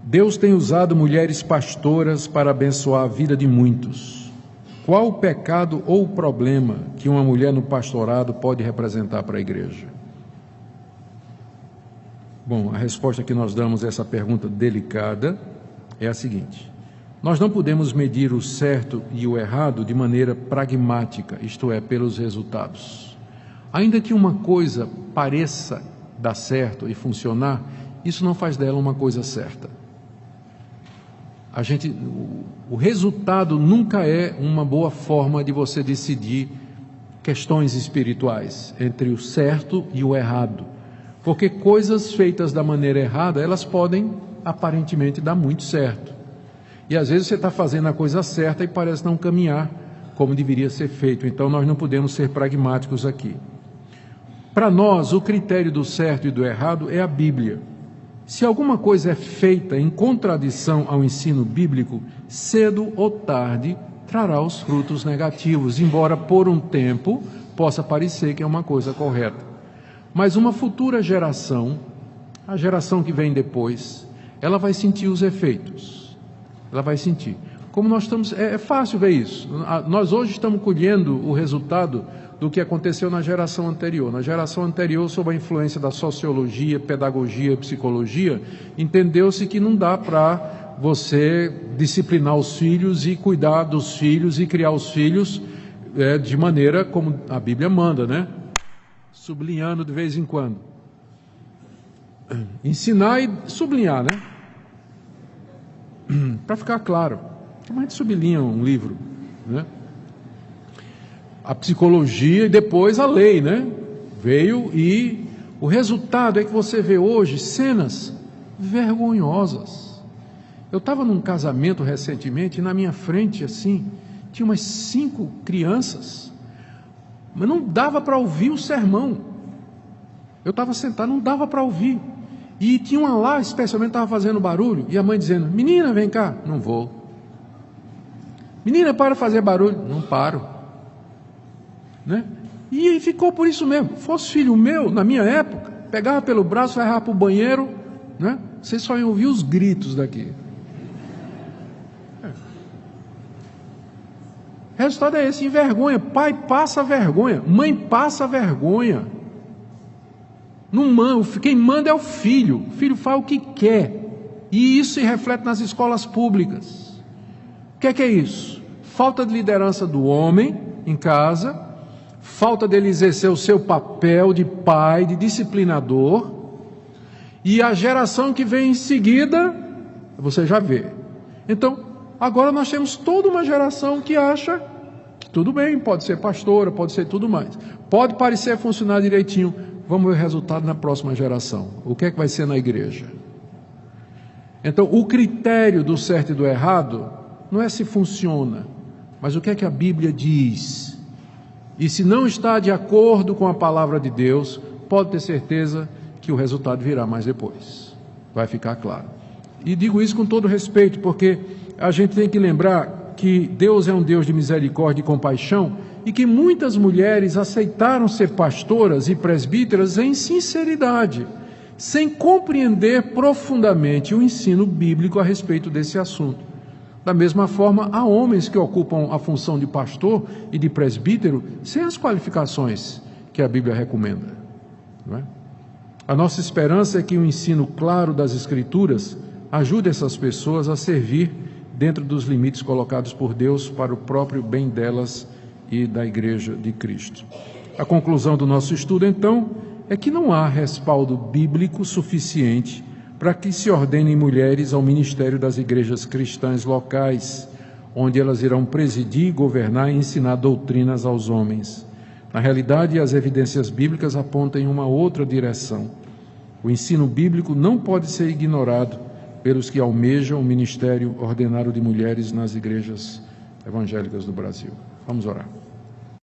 Deus tem usado mulheres pastoras para abençoar a vida de muitos. Qual o pecado ou o problema que uma mulher no pastorado pode representar para a igreja? Bom, a resposta que nós damos a essa pergunta delicada é a seguinte: nós não podemos medir o certo e o errado de maneira pragmática, isto é, pelos resultados. Ainda que uma coisa pareça dar certo e funcionar, isso não faz dela uma coisa certa. O resultado nunca é uma boa forma de você decidir questões espirituais entre o certo e o errado. Porque coisas feitas da maneira errada, elas podem aparentemente dar muito certo. E às vezes você está fazendo a coisa certa e parece não caminhar como deveria ser feito. Então nós não podemos ser pragmáticos aqui. Para nós, o critério do certo e do errado é a Bíblia. Se alguma coisa é feita em contradição ao ensino bíblico, cedo ou tarde trará os frutos negativos, embora por um tempo possa parecer que é uma coisa correta. Mas uma futura geração, a geração que vem depois, ela vai sentir os efeitos. Ela vai sentir. Como nós estamos, é fácil ver isso. Nós hoje estamos colhendo o resultado do que aconteceu na geração anterior. Na geração anterior, sob a influência da sociologia, pedagogia e psicologia, entendeu-se que não dá para você disciplinar os filhos e cuidar dos filhos e criar os filhos de maneira como a Bíblia manda, né? Sublinhando de vez em quando. Ensinar e sublinhar, né? Para ficar claro. Como a gente sublinha um livro, né? A psicologia e depois a lei, né? Veio e o resultado é que você vê hoje cenas vergonhosas. Eu estava num casamento recentemente e na minha frente, assim, tinha umas 5 crianças, mas não dava para ouvir o sermão. Eu estava sentado, não dava para ouvir. E tinha uma lá, especialmente, estava fazendo barulho, e a mãe dizendo: menina, vem cá. Não vou. Menina, para de fazer barulho. Não paro. Né? E ficou por isso mesmo. Fosse filho meu, na minha época, pegava pelo braço, levava para o banheiro, né? Vocês só iam ouvir os gritos daqui. O resultado é esse: envergonha. Pai passa vergonha, mãe passa vergonha. Não manda, quem manda é o filho. O filho faz o que quer. E isso se reflete nas escolas públicas. O que é isso? Falta de liderança do homem em casa, falta dele exercer o seu papel de pai, de disciplinador, e a geração que vem em seguida, você já vê. Então, agora nós temos toda uma geração que acha que tudo bem, pode ser pastora, pode ser tudo mais. Pode parecer funcionar direitinho. Vamos ver o resultado na próxima geração. O que é que vai ser na igreja? Então, o critério do certo e do errado não é se funciona, mas o que é que a Bíblia diz. E se não está de acordo com a palavra de Deus, pode ter certeza que o resultado virá mais depois. Vai ficar claro. E digo isso com todo respeito, porque a gente tem que lembrar que Deus é um Deus de misericórdia e compaixão, e que muitas mulheres aceitaram ser pastoras e presbíteras em sinceridade, sem compreender profundamente o ensino bíblico a respeito desse assunto. Da mesma forma, há homens que ocupam a função de pastor e de presbítero sem as qualificações que a Bíblia recomenda. Não é? A nossa esperança é que o ensino claro das Escrituras ajude essas pessoas a servir dentro dos limites colocados por Deus para o próprio bem delas e da Igreja de Cristo. A conclusão do nosso estudo, então, é que não há respaldo bíblico suficiente para que se ordenem mulheres ao ministério das igrejas cristãs locais, onde elas irão presidir, governar e ensinar doutrinas aos homens. Na realidade, as evidências bíblicas apontam em uma outra direção. O ensino bíblico não pode ser ignorado pelos que almejam o ministério ordenado de mulheres nas igrejas evangélicas do Brasil. Vamos orar.